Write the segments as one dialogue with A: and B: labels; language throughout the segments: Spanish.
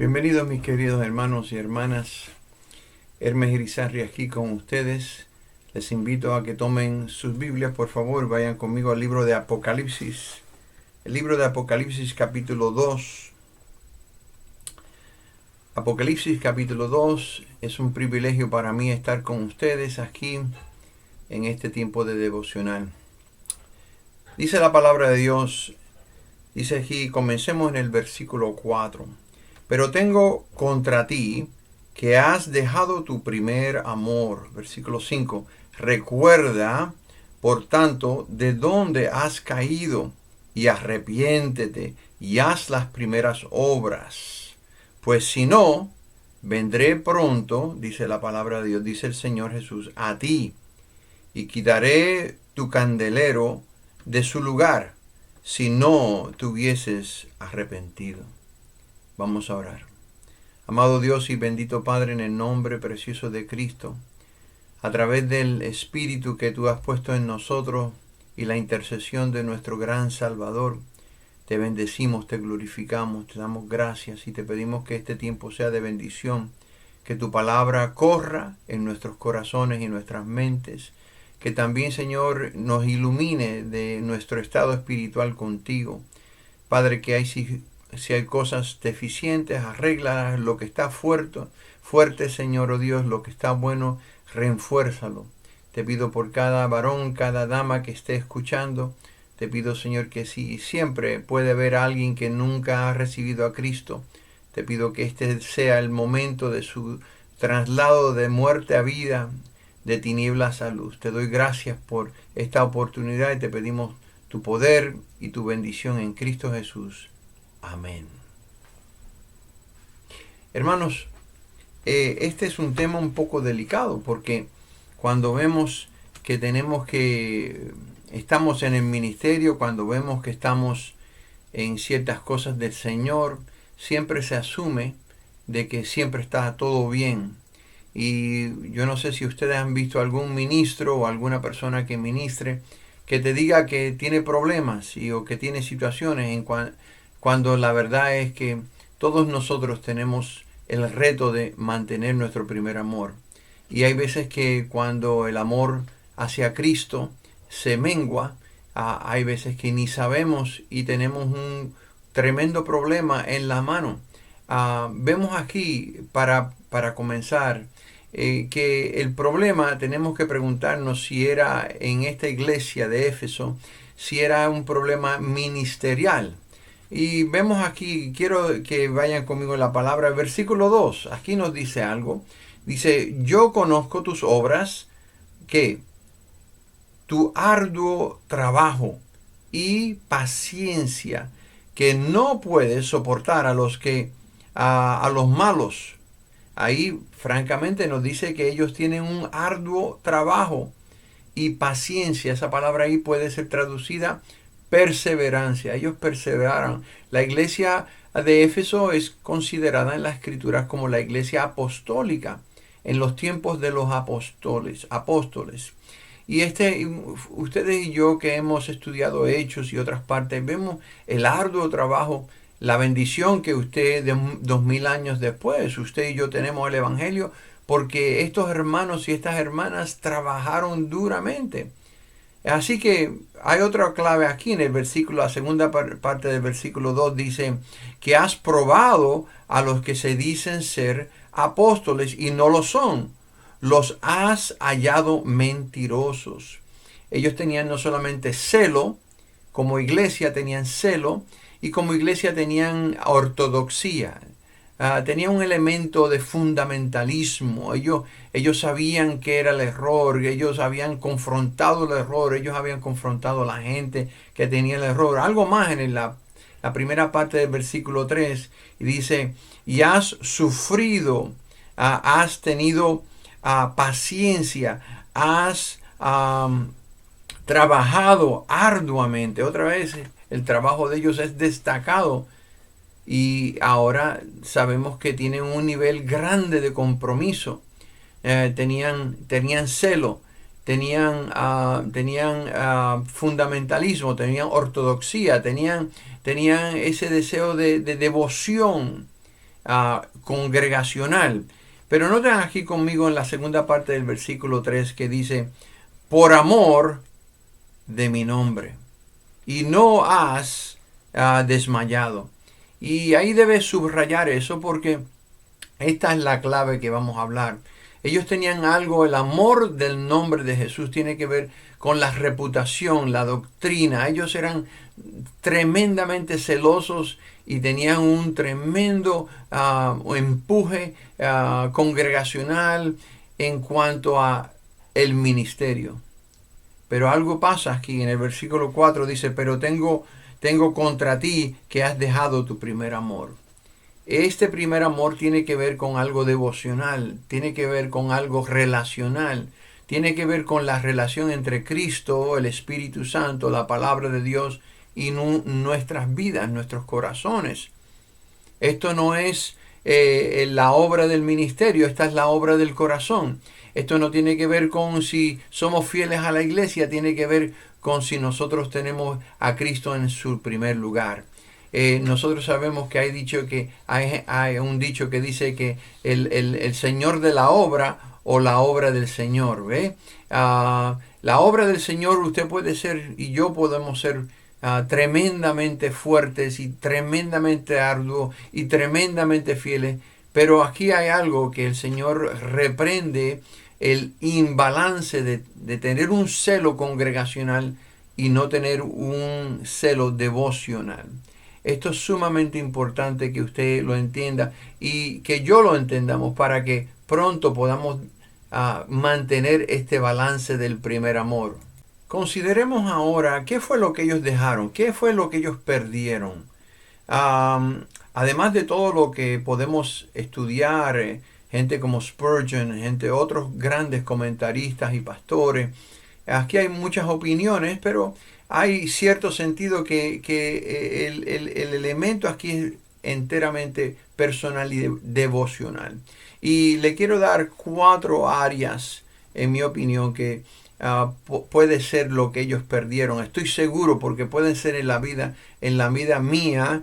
A: Bienvenidos mis queridos hermanos y hermanas. Hermes Irizarry aquí con ustedes. Les invito a que tomen sus Biblias, por favor, vayan conmigo al libro de Apocalipsis. El libro de Apocalipsis capítulo 2. Apocalipsis capítulo 2. Es un privilegio para mí estar con ustedes aquí en este tiempo de devocional. Dice la palabra de Dios, dice aquí, comencemos en el versículo 4. Pero tengo contra ti que has dejado tu primer amor. Versículo 5. Recuerda, por tanto, de dónde has caído y arrepiéntete y haz las primeras obras. Pues si no, vendré pronto, dice la palabra de Dios, dice el Señor Jesús, a ti y quitaré tu candelero de su lugar si no te hubieses arrepentido. Vamos a orar. Amado Dios y bendito Padre, en el nombre precioso de Cristo, a través del Espíritu que tú has puesto en nosotros y la intercesión de nuestro gran Salvador, te bendecimos, te glorificamos, te damos gracias y te pedimos que este tiempo sea de bendición, que tu palabra corra en nuestros corazones y nuestras mentes, que también, Señor, nos ilumine de nuestro estado espiritual contigo. Padre, que si hay cosas deficientes, arréglalas. Lo que está fuerte, Señor, oh Dios, lo que está bueno, refuérzalo. Te pido por cada varón, cada dama que esté escuchando. Te pido, Señor, que si siempre puede haber alguien que nunca ha recibido a Cristo, te pido que este sea el momento de su traslado de muerte a vida, de tinieblas a luz. Te doy gracias por esta oportunidad y te pedimos tu poder y tu bendición en Cristo Jesús. Amén. Hermanos, este es un tema un poco delicado porque cuando vemos que estamos en el ministerio, cuando vemos que estamos en ciertas cosas del Señor, siempre se asume de que siempre está todo bien. Y yo no sé si ustedes han visto algún ministro o alguna persona que ministre que te diga que tiene problemas o que tiene situaciones cuando la verdad es que todos nosotros tenemos el reto de mantener nuestro primer amor. Y hay veces que cuando el amor hacia Cristo se mengua, hay veces que ni sabemos y tenemos un tremendo problema en la mano. Vemos aquí, para comenzar, que el problema tenemos que preguntarnos si era en esta iglesia de Éfeso, si era un problema ministerial. Y vemos aquí, quiero que vayan conmigo en la palabra, el versículo 2, aquí nos dice algo. Dice, yo conozco tus obras, que tu arduo trabajo y paciencia, que no puedes soportar a los malos. Ahí francamente nos dice que ellos tienen un arduo trabajo y paciencia. Esa palabra ahí puede ser traducida perseverancia. Ellos perseveraron. La iglesia de Éfeso es considerada en las escrituras como la iglesia apostólica en los tiempos de los apóstoles. Y ustedes y yo que hemos estudiado Hechos y otras partes, vemos el arduo trabajo, la bendición que usted, de 2000 años después, usted y yo tenemos el Evangelio, porque estos hermanos y estas hermanas trabajaron duramente. Así que hay otra clave aquí en el versículo, la segunda parte del versículo 2 dice que has probado a los que se dicen ser apóstoles y no lo son. Los has hallado mentirosos. Ellos tenían no solamente celo, como iglesia tenían celo, y como iglesia tenían ortodoxia. Tenían un elemento de fundamentalismo. Ellos sabían que era el error, ellos habían confrontado el error, ellos habían confrontado a la gente que tenía el error. Algo más en la primera parte del versículo 3, y dice, y has sufrido, has tenido paciencia, has trabajado arduamente. Otra vez, el trabajo de ellos es destacado. Y ahora sabemos que tienen un nivel grande de compromiso. Tenían celo, tenían fundamentalismo, tenían ortodoxia, tenían ese deseo de devoción. congregacional. Pero noten aquí conmigo en la segunda parte del versículo 3 que dice, por amor de mi nombre, y no has desmayado. Y ahí debes subrayar eso porque esta es la clave que vamos a hablar. Ellos tenían algo, el amor del nombre de Jesús tiene que ver con la reputación, la doctrina. Ellos eran tremendamente celosos y tenían un tremendo empuje congregacional en cuanto a el ministerio. Pero algo pasa aquí en el versículo 4 dice, pero tengo contra ti que has dejado tu primer amor. Este primer amor tiene que ver con algo devocional, tiene que ver con algo relacional, tiene que ver con la relación entre Cristo, el Espíritu Santo, la palabra de Dios y nuestras vidas, nuestros corazones. Esto no es la obra del ministerio, esta es la obra del corazón. Esto no tiene que ver con si somos fieles a la iglesia, tiene que ver con si nosotros tenemos a Cristo en su primer lugar. Nosotros sabemos que hay un dicho que dice que el Señor de la obra o la obra del Señor, ¿ve? La obra del Señor usted puede ser y yo podemos ser tremendamente fuertes y tremendamente arduos y tremendamente fieles, pero aquí hay algo que el Señor reprende, el imbalance de tener un celo congregacional y no tener un celo devocional. Esto es sumamente importante que usted lo entienda y que yo lo entendamos para que pronto podamos mantener este balance del primer amor. Consideremos ahora qué fue lo que ellos dejaron, qué fue lo que ellos perdieron. Además de todo lo que podemos estudiar, gente como Spurgeon, otros grandes comentaristas y pastores, aquí hay muchas opiniones, pero hay cierto sentido que el elemento aquí es enteramente personal y devocional. Y le quiero dar 4 áreas, en mi opinión, que puede ser lo que ellos perdieron. Estoy seguro porque pueden ser en la vida mía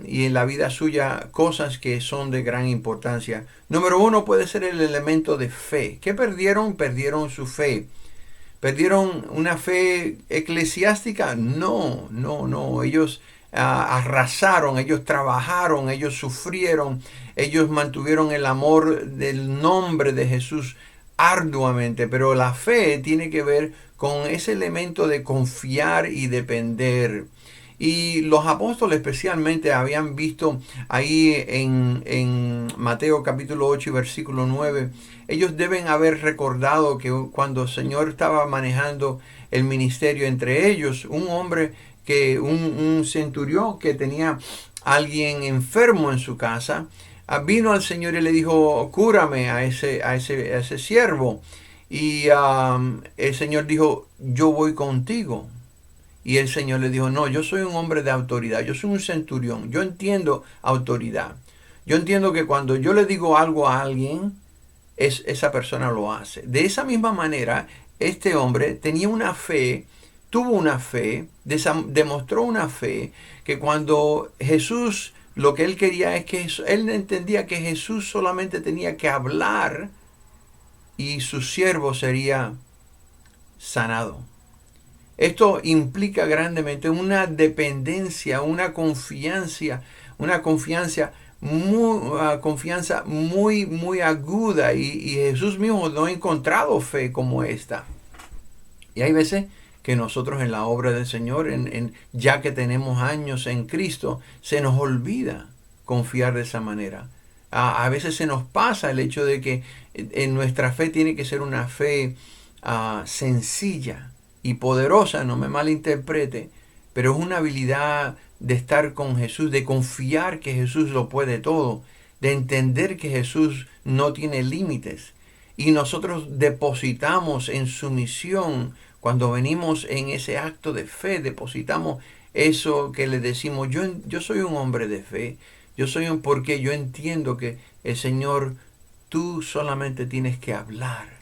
A: y en la vida suya cosas que son de gran importancia. Número 1 puede ser el elemento de fe. ¿Qué perdieron? Perdieron su fe. ¿Perdieron una fe eclesiástica? No, no, no. Ellos arrasaron, ellos trabajaron, ellos sufrieron, ellos mantuvieron el amor del nombre de Jesús arduamente, pero la fe tiene que ver con ese elemento de confiar y depender. Y los apóstoles especialmente habían visto ahí en Mateo capítulo 8 y versículo 9, ellos deben haber recordado que cuando el Señor estaba manejando el ministerio entre ellos, un hombre un centurión que tenía a alguien enfermo en su casa, vino al Señor y le dijo, cúrame a ese siervo. Y el Señor dijo, yo voy contigo. Y el Señor le dijo, no, yo soy un hombre de autoridad, yo soy un centurión, yo entiendo autoridad. Yo entiendo que cuando yo le digo algo a alguien, esa persona lo hace. De esa misma manera, este hombre tenía una fe, tuvo una fe, demostró una fe, que cuando Jesús, lo que él quería es que él entendía que Jesús solamente tenía que hablar y su siervo sería sanado. Esto implica grandemente una dependencia, una confianza muy aguda. Y Jesús mismo no ha encontrado fe como esta. Y hay veces que nosotros en la obra del Señor, ya que tenemos años en Cristo, se nos olvida confiar de esa manera. A veces se nos pasa el hecho de que en nuestra fe tiene que ser una fe sencilla y poderosa, no me malinterprete, pero es una habilidad de estar con Jesús, de confiar que Jesús lo puede todo, de entender que Jesús no tiene límites. Y nosotros depositamos en su misión, cuando venimos en ese acto de fe, depositamos eso que le decimos, yo soy un hombre de fe, porque yo entiendo que el Señor, tú solamente tienes que hablar.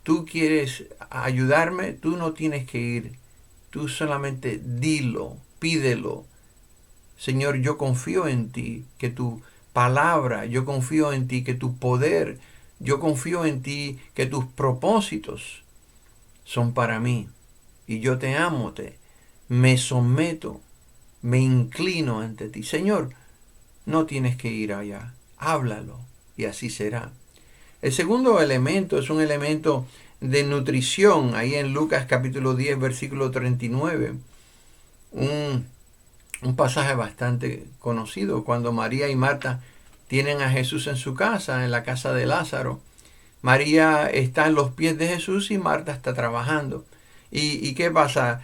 A: Tú quieres ayudarme, tú no tienes que ir. Tú solamente dilo, pídelo. Señor, yo confío en ti, que tú palabra, yo confío en ti, que tu poder, yo confío en ti, que tus propósitos son para mí. Y yo te amo, me someto, me inclino ante ti. Señor, no tienes que ir allá, háblalo y así será. El segundo elemento es un elemento de nutrición, ahí en Lucas capítulo 10, versículo 39, un, un pasaje bastante conocido, cuando María y Marta tienen a Jesús en su casa, en la casa de Lázaro. María está en los pies de Jesús y Marta está trabajando. ¿Y qué pasa?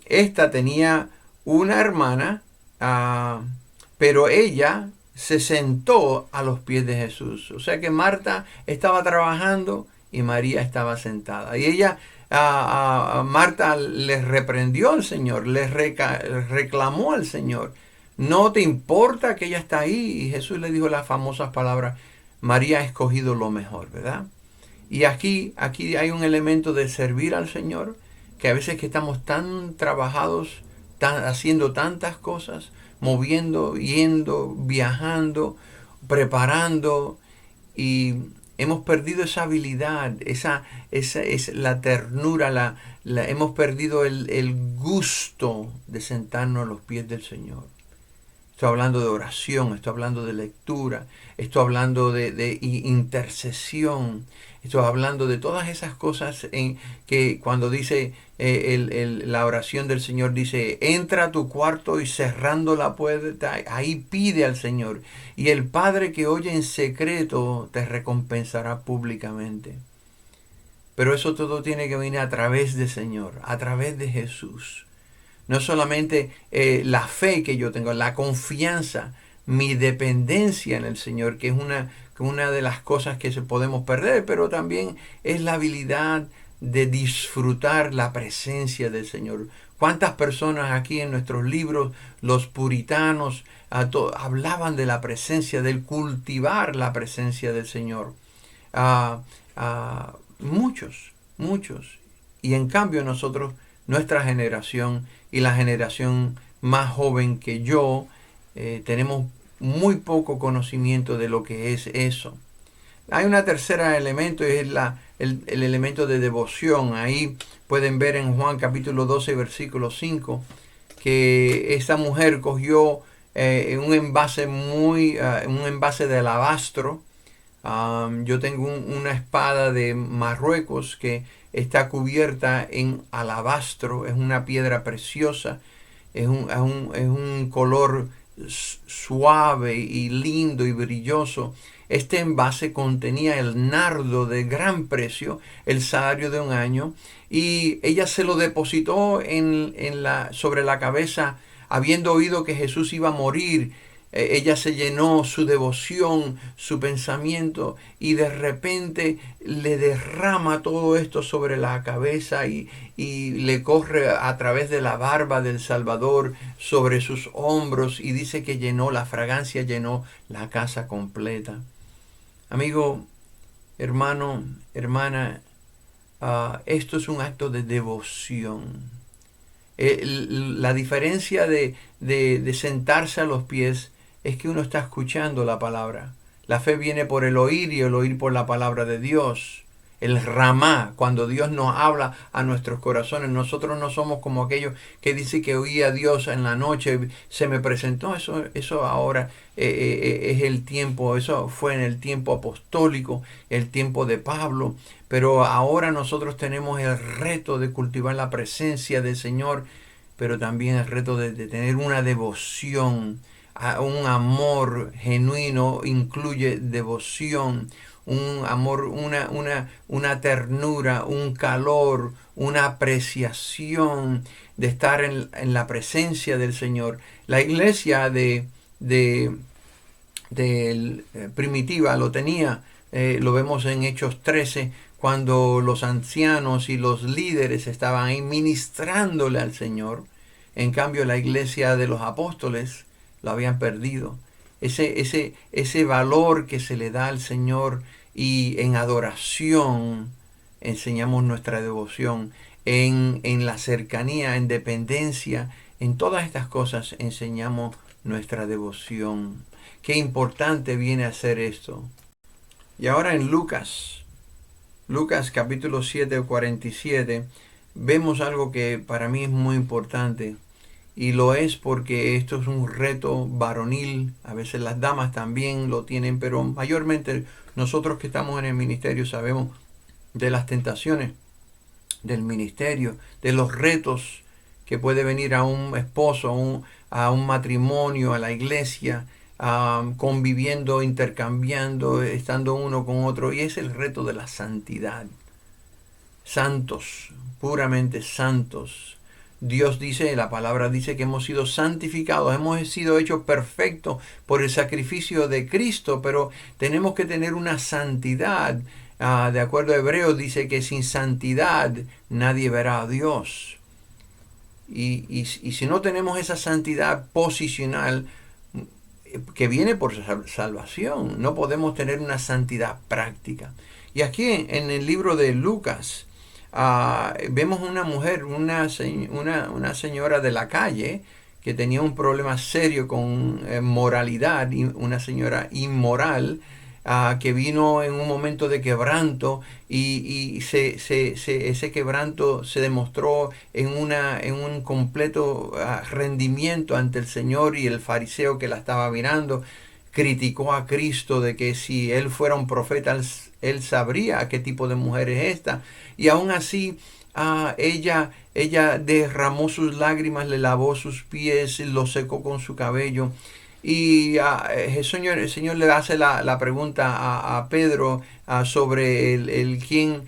A: Esta tenía una hermana, pero ella se sentó a los pies de Jesús. O sea que Marta estaba trabajando y María estaba sentada. Y ella, Marta les reprendió al Señor, les reclamó al Señor. ¿No te importa que ella está ahí? Y Jesús le dijo las famosas palabras, María ha escogido lo mejor, ¿verdad? Y aquí hay un elemento de servir al Señor, que a veces que estamos tan trabajados, haciendo tantas cosas, moviendo, yendo, viajando, preparando, y hemos perdido esa habilidad, esa es la ternura, hemos perdido el gusto de sentarnos a los pies del Señor. Estoy hablando de oración, estoy hablando de lectura, estoy hablando de intercesión, estoy hablando de todas esas cosas que cuando dice la oración del Señor, dice, entra a tu cuarto y cerrando la puerta, ahí pide al Señor. Y el Padre que oye en secreto te recompensará públicamente. Pero eso todo tiene que venir a través del Señor, a través de Jesús. No solamente la fe que yo tengo, la confianza, mi dependencia en el Señor, que es una de las cosas que podemos perder, pero también es la habilidad de disfrutar la presencia del Señor. ¿Cuántas personas aquí en nuestros libros, los puritanos, hablaban de la presencia, del cultivar la presencia del Señor? Muchos. Y en cambio nosotros, nuestra generación y la generación más joven que yo, tenemos muy poco conocimiento de lo que es eso. Hay un tercer elemento, y es el elemento de devoción. Ahí pueden ver en Juan capítulo 12, versículo 5, que esta mujer cogió un envase un envase de alabastro. Yo tengo una espada de Marruecos que está cubierta en alabastro, es una piedra preciosa, es un color suave y lindo y brilloso. Este envase contenía el nardo de gran precio, el salario de un año, y ella se lo depositó sobre la cabeza, habiendo oído que Jesús iba a morir. Ella se llenó su devoción, su pensamiento, y de repente le derrama todo esto sobre la cabeza y le corre a través de la barba del Salvador sobre sus hombros, y dice que la fragancia llenó la casa completa. Amigo, hermano, hermana, esto es un acto de devoción. La diferencia de sentarse a los pies es que uno está escuchando la palabra. La fe viene por el oír y el oír por la palabra de Dios. El ramá, cuando Dios nos habla a nuestros corazones. Nosotros no somos como aquellos que dicen que oí a Dios en la noche, se me presentó. Eso ahora es el tiempo, eso fue en el tiempo apostólico, el tiempo de Pablo. Pero ahora nosotros tenemos el reto de cultivar la presencia del Señor, pero también el reto de tener una devoción. Un amor genuino incluye devoción, un amor, una ternura, un calor, una apreciación de estar en la presencia del Señor. La iglesia primitiva lo tenía, lo vemos en Hechos 13, cuando los ancianos y los líderes estaban ahí ministrándole al Señor. En cambio, la iglesia de los apóstoles lo habían perdido. Ese valor que se le da al Señor, y en adoración enseñamos nuestra devoción, en la cercanía, en dependencia, en todas estas cosas enseñamos nuestra devoción. Qué importante viene a ser esto. Y ahora en Lucas capítulo 7, 47, vemos algo que para mí es muy importante. Y lo es porque esto es un reto varonil. A veces las damas también lo tienen, pero mayormente nosotros que estamos en el ministerio sabemos de las tentaciones del ministerio, de los retos que puede venir a un esposo, a un matrimonio, a la iglesia, conviviendo, intercambiando, estando uno con otro. Y es el reto de la santidad. Santos, puramente santos. Dios dice, la palabra dice que hemos sido santificados, hemos sido hechos perfectos por el sacrificio de Cristo, pero tenemos que tener una santidad. De acuerdo a Hebreos dice que sin santidad nadie verá a Dios. Y si no tenemos esa santidad posicional que viene por salvación, no podemos tener una santidad práctica. Y aquí en el libro de Lucas, vemos una mujer, una señora de la calle que tenía un problema serio con moralidad, una señora inmoral, que vino en un momento de quebranto y ese quebranto se demostró en un completo rendimiento ante el Señor, y el fariseo que la estaba mirando criticó a Cristo de que si él fuera un profeta, él sabría qué tipo de mujer es esta. Y aún así, ella derramó sus lágrimas, le lavó sus pies, lo secó con su cabello. Y el Señor le hace la pregunta a Pedro sobre quién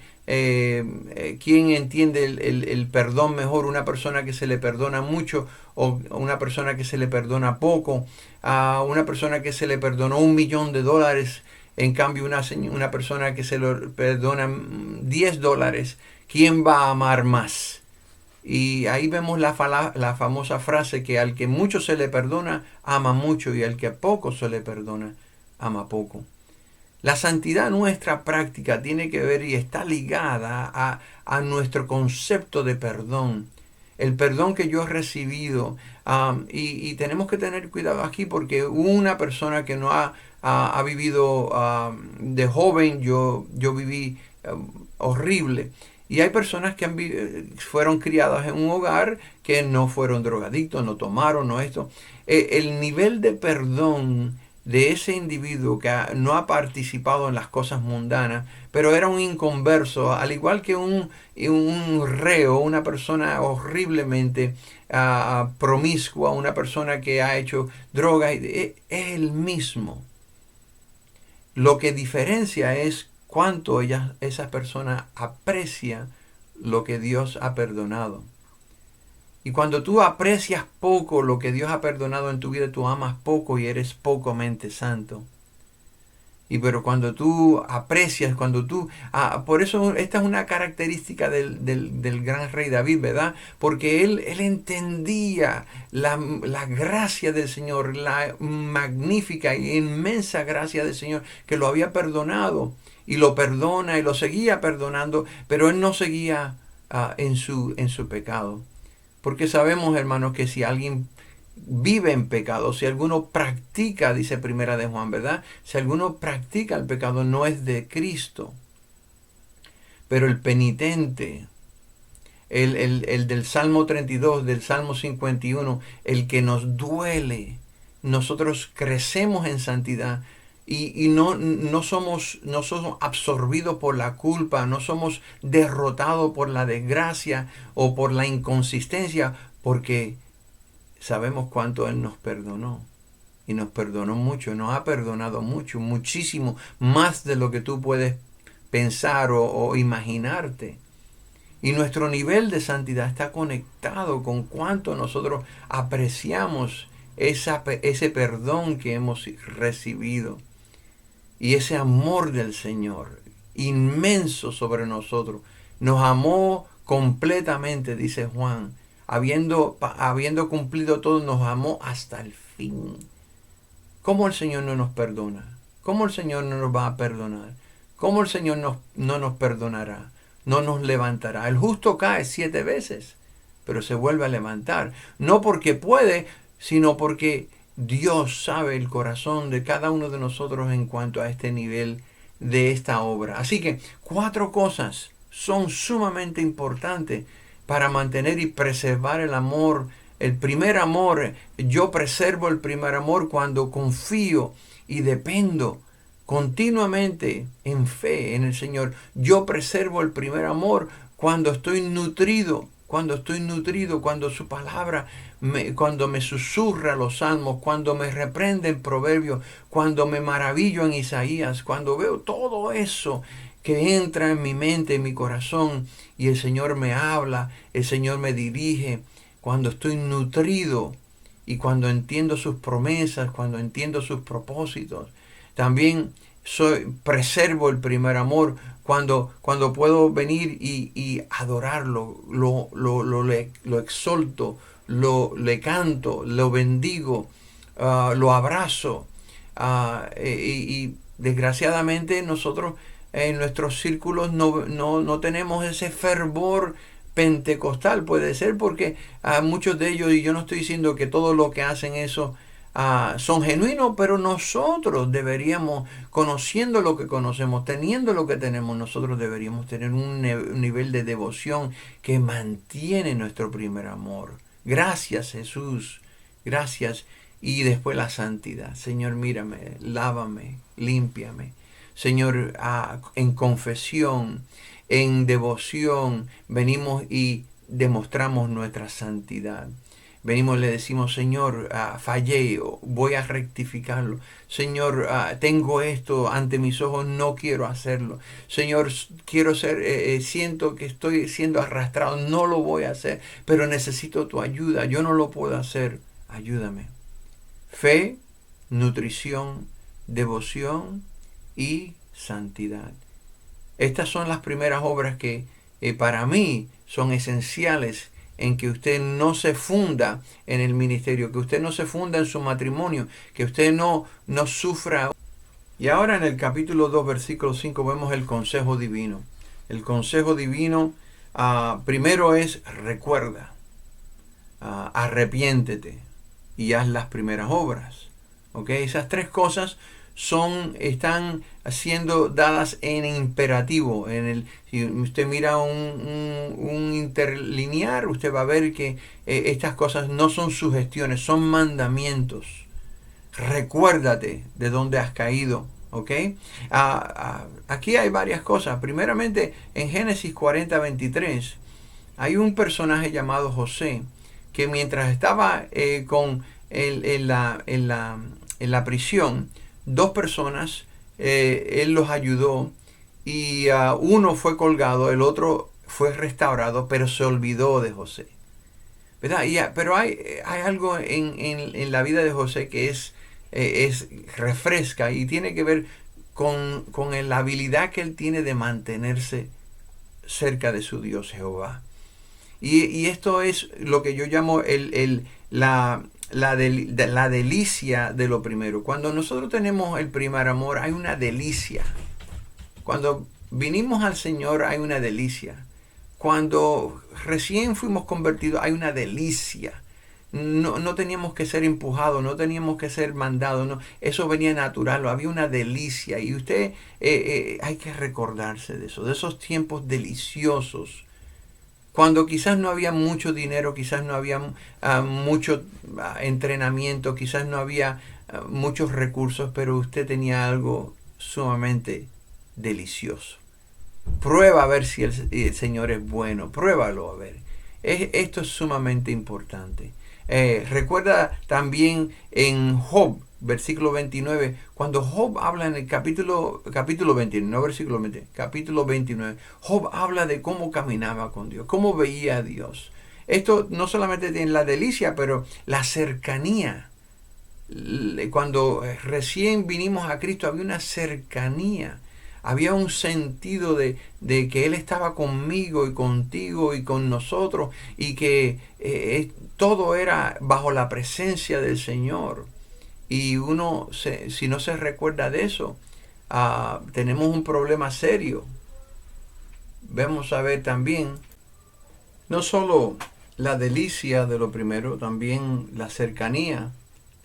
A: entiende el perdón mejor, una persona que se le perdona mucho o una persona que se le perdona poco, a una persona que se le perdonó $1,000,000, en cambio una persona que se le perdona $10, ¿quién va a amar más? Y ahí vemos la famosa frase que al que mucho se le perdona, ama mucho, y al que poco se le perdona, ama poco. La santidad nuestra práctica tiene que ver y está ligada a nuestro concepto de perdón. El perdón que yo he recibido. Y tenemos que tener cuidado aquí porque una persona que no ha vivido de joven, yo viví horrible. Y hay personas que fueron criadas en un hogar que no fueron drogadictos, no tomaron, no esto. El nivel de perdón de ese individuo que no ha participado en las cosas mundanas, pero era un inconverso, al igual que un reo, una persona horriblemente promiscua, una persona que ha hecho drogas, es el mismo. Lo que diferencia es cuánto esa persona aprecia lo que Dios ha perdonado. Y cuando tú aprecias poco lo que Dios ha perdonado en tu vida, tú amas poco y eres pocamente santo. Pero cuando tú aprecias, por eso esta es una característica del gran rey David, ¿verdad? Porque él entendía la gracia del Señor, la magnífica e inmensa gracia del Señor que lo había perdonado. Y lo perdona y lo seguía perdonando, pero él no seguía en su pecado. Porque sabemos, hermanos, que si alguien vive en pecado, si alguno practica, dice Primera de Juan, ¿verdad? Si alguno practica el pecado, no es de Cristo. Pero el penitente, el del Salmo 32, del Salmo 51, el que nos duele, nosotros crecemos en santidad. Y no somos absorbidos por la culpa, no somos derrotados por la desgracia o por la inconsistencia, porque sabemos cuánto Él nos perdonó. Y nos perdonó mucho, nos ha perdonado mucho, muchísimo, más de lo que tú puedes pensar o imaginarte. Y nuestro nivel de santidad está conectado con cuánto nosotros apreciamos ese perdón que hemos recibido. Y ese amor del Señor, inmenso sobre nosotros, nos amó completamente, dice Juan. Habiendo cumplido todo, nos amó hasta el fin. ¿Cómo el Señor no nos perdona? ¿Cómo el Señor no nos va a perdonar? ¿Cómo el Señor no nos perdonará? No nos levantará. El justo cae 7 veces, pero se vuelve a levantar. No porque puede, sino porque Dios sabe el corazón de cada uno de nosotros en cuanto a este nivel de esta obra. Así que 4 cosas son sumamente importantes para mantener y preservar el amor. El primer amor, yo preservo el primer amor cuando confío y dependo continuamente en fe en el Señor. Yo preservo el primer amor cuando estoy nutrido, cuando su palabra, cuando me susurra los salmos, cuando me reprende en Proverbios, cuando me maravillo en Isaías, cuando veo todo eso que entra en mi mente, en mi corazón, y el Señor me habla, el Señor me dirige, cuando estoy nutrido y cuando entiendo sus promesas, cuando entiendo sus propósitos. También preservo el primer amor cuando puedo venir y adorarlo, lo exalto, le canto, lo bendigo, lo abrazo. Y desgraciadamente nosotros en nuestros círculos no tenemos ese fervor pentecostal. Puede ser porque muchos de ellos, y yo no estoy diciendo que todos los que hacen eso son genuinos, pero nosotros deberíamos, conociendo lo que conocemos, teniendo lo que tenemos, nosotros deberíamos tener un nivel de devoción que mantiene nuestro primer amor. Gracias, Jesús, gracias. Y después la santidad. Señor, mírame, lávame, límpiame. Señor, en confesión, en devoción, venimos y demostramos nuestra santidad. Venimos y le decimos, Señor, fallé, voy a rectificarlo. Señor, tengo esto ante mis ojos, no quiero hacerlo. Señor, quiero siento que estoy siendo arrastrado, no lo voy a hacer, pero necesito tu ayuda, yo no lo puedo hacer, ayúdame. Fe, nutrición, devoción y santidad. Estas son las primeras obras que para mí son esenciales en que usted no se funda en el ministerio, que usted no se funda en su matrimonio, que usted no sufra. Y ahora en el capítulo 2, versículo 5, vemos el consejo divino. El consejo divino primero es recuerda, arrepiéntete y haz las primeras obras. ¿Okay? Esas 3 cosas están siendo dadas en imperativo. Si usted mira un interlinear, usted va a ver que estas cosas no son sugestiones, son mandamientos. Recuérdate de dónde has caído. ¿Okay? Aquí hay varias cosas. Primeramente, en Génesis 40:23, hay un personaje llamado José que mientras estaba en la prisión, 2 personas, él los ayudó y uno fue colgado, el otro fue restaurado, pero se olvidó de José, ¿verdad? Pero hay algo en la vida de José que es refresca y tiene que ver con la habilidad que él tiene de mantenerse cerca de su Dios Jehová. Y esto es lo que yo llamo la delicia de lo primero. Cuando nosotros tenemos el primer amor, hay una delicia. Cuando vinimos al Señor, hay una delicia. Cuando recién fuimos convertidos, hay una delicia. No teníamos que ser empujados, no teníamos que ser mandados, no, eso venía natural, había una delicia. Y usted hay que recordarse de eso, de esos tiempos deliciosos. Cuando quizás no había mucho dinero, quizás no había mucho entrenamiento, quizás no había muchos recursos, pero usted tenía algo sumamente delicioso. Prueba a ver si el Señor es bueno, pruébalo a ver. Esto es sumamente importante. Recuerda también en Job, versículo 29, cuando Job habla en el capítulo 29, no versículo 20, capítulo 29, Job habla de cómo caminaba con Dios, cómo veía a Dios. Esto no solamente tiene la delicia, pero la cercanía. Cuando recién vinimos a Cristo había una cercanía, había un sentido de que Él estaba conmigo y contigo y con nosotros y que todo era bajo la presencia del Señor. Y uno, si no se recuerda de eso, tenemos un problema serio. Vamos a ver también, no solo la delicia de lo primero, también la cercanía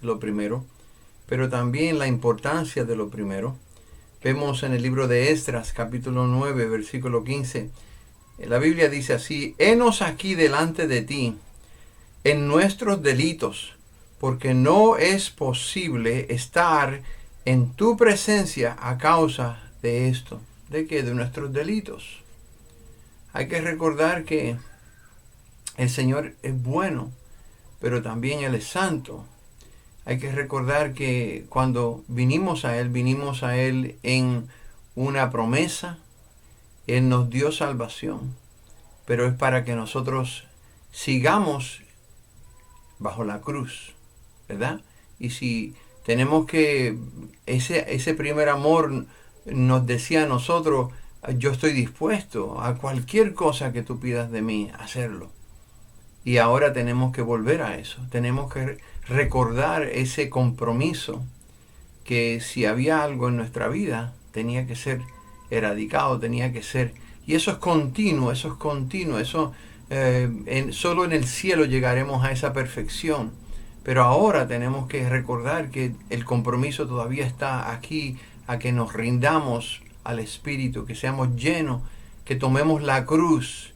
A: lo primero, pero también la importancia de lo primero. Vemos en el libro de Esdras, capítulo 9, versículo 15, la Biblia dice así: henos aquí delante de ti en nuestros delitos, porque no es posible estar en tu presencia a causa de esto. ¿De qué? De nuestros delitos. Hay que recordar que el Señor es bueno, pero también Él es santo. Hay que recordar que cuando vinimos a Él en una promesa. Él nos dio salvación, pero es para que nosotros sigamos bajo la cruz, ¿verdad? Y si tenemos que, ese primer amor nos decía a nosotros: yo estoy dispuesto a cualquier cosa que tú pidas de mí, hacerlo. Y ahora tenemos que volver a eso, tenemos que recordar ese compromiso, que si había algo en nuestra vida, tenía que ser eradicado, tenía que ser... Y eso es continuo, eso solo en el cielo llegaremos a esa perfección. Pero ahora tenemos que recordar que el compromiso todavía está aquí, a que nos rindamos al Espíritu, que seamos llenos, que tomemos la cruz.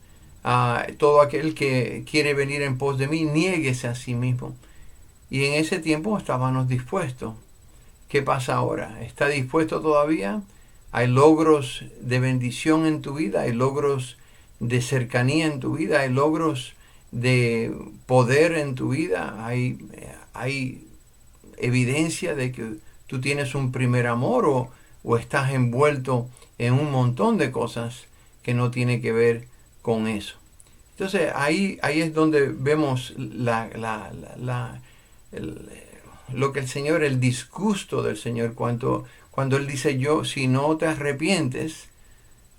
A: Todo aquel que quiere venir en pos de mí, niéguese a sí mismo. Y en ese tiempo estábamos dispuestos. ¿Qué pasa ahora? ¿Está dispuesto todavía? ¿Hay logros de bendición en tu vida? ¿Hay logros de cercanía en tu vida? ¿Hay logros de poder en tu vida? ¿Hay evidencia de que tú tienes un primer amor, o estás envuelto en un montón de cosas que no tienen que ver con eso? Entonces ahí es donde vemos lo que el Señor, el disgusto del Señor, cuando Él dice: yo, si no te arrepientes,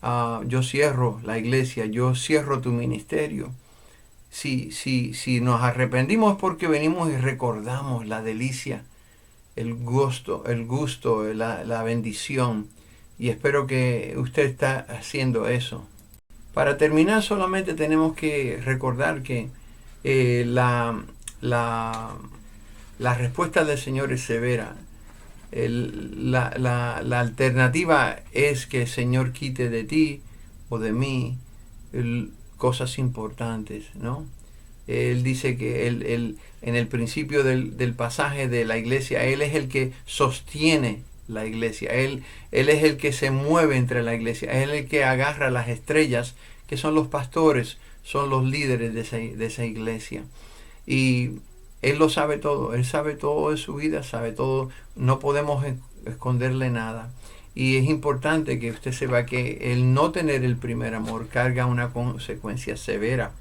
A: yo cierro la iglesia, yo cierro tu ministerio. Si nos arrepentimos, es porque venimos y recordamos la delicia, el gusto, la bendición. Y espero que usted está haciendo eso. Para terminar, solamente tenemos que recordar que la respuesta del Señor es severa. La alternativa es que el Señor quite de ti o de mí cosas importantes, ¿no? Él dice que en el principio del pasaje de la iglesia, Él es el que sostiene la iglesia. Él es el que se mueve entre la iglesia. Él es el que agarra las estrellas, que son los pastores, son los líderes de esa iglesia. Y Él lo sabe todo. Él sabe todo de su vida, sabe todo. No podemos esconderle nada. Y es importante que usted sepa que el no tener el primer amor carga una consecuencia severa.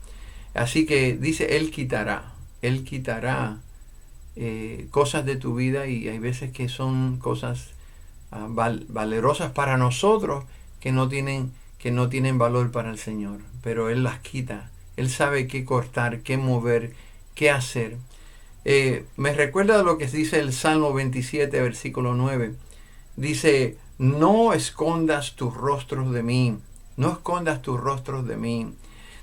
A: Así que dice: Él quitará cosas de tu vida, y hay veces que son cosas valerosas para nosotros que no tienen valor para el Señor, pero Él las quita. Él sabe qué cortar, qué mover, qué hacer. Me recuerda lo que dice el Salmo 27, versículo 9. Dice: no escondas tus rostros de mí, no escondas tus rostros de mí.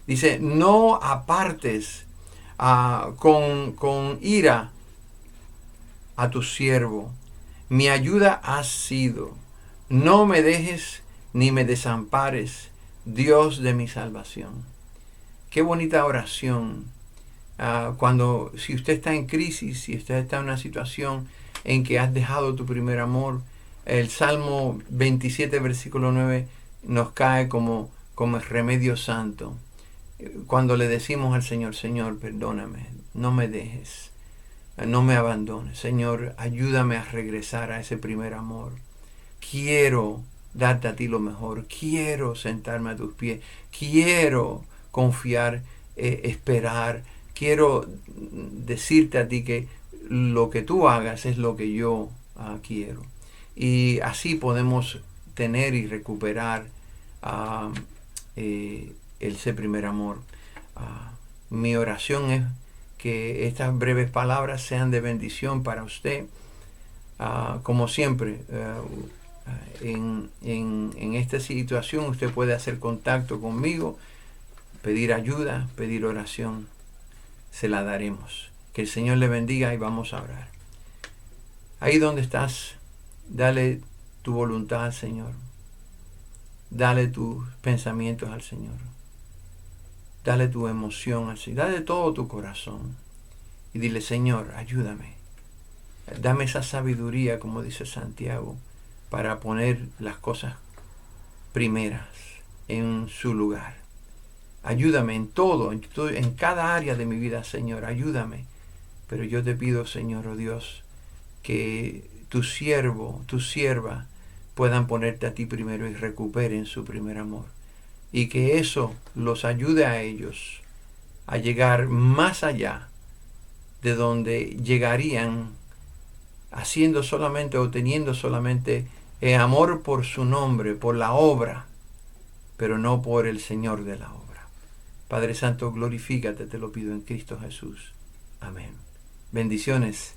A: Dice: no apartes con ira a tu siervo. Mi ayuda has sido. No me dejes ni me desampares, Dios de mi salvación. Qué bonita oración. Si usted está en crisis, si usted está en una situación en que has dejado tu primer amor, el Salmo 27, versículo 9, nos cae como el remedio santo. Cuando le decimos al Señor: Señor, perdóname, no me dejes, no me abandones. Señor, ayúdame a regresar a ese primer amor. Quiero darte a ti lo mejor. Quiero sentarme a tus pies. Quiero confiar, esperar. Quiero decirte a ti que lo que tú hagas es lo que yo quiero. Y así podemos tener y recuperar ese primer amor. Mi oración es que estas breves palabras sean de bendición para usted. Como siempre, en esta situación usted puede hacer contacto conmigo, pedir ayuda, pedir oración. Se la daremos. Que el Señor le bendiga, y vamos a orar. Ahí donde estás, dale tu voluntad al Señor. Dale tus pensamientos al Señor. Dale tu emoción al Señor. Dale todo tu corazón. Y dile, Señor, ayúdame. Dame esa sabiduría, como dice Santiago, para poner las cosas primeras en su lugar. Ayúdame en todo, en cada área de mi vida, Señor. Ayúdame. Pero yo te pido, Señor, oh Dios, que tu siervo, tu sierva, puedan ponerte a ti primero y recuperen su primer amor. Y que eso los ayude a ellos a llegar más allá de donde llegarían haciendo solamente o teniendo solamente amor por su nombre, por la obra, pero no por el Señor de la obra. Padre Santo, glorifícate, te lo pido en Cristo Jesús. Amén. Bendiciones.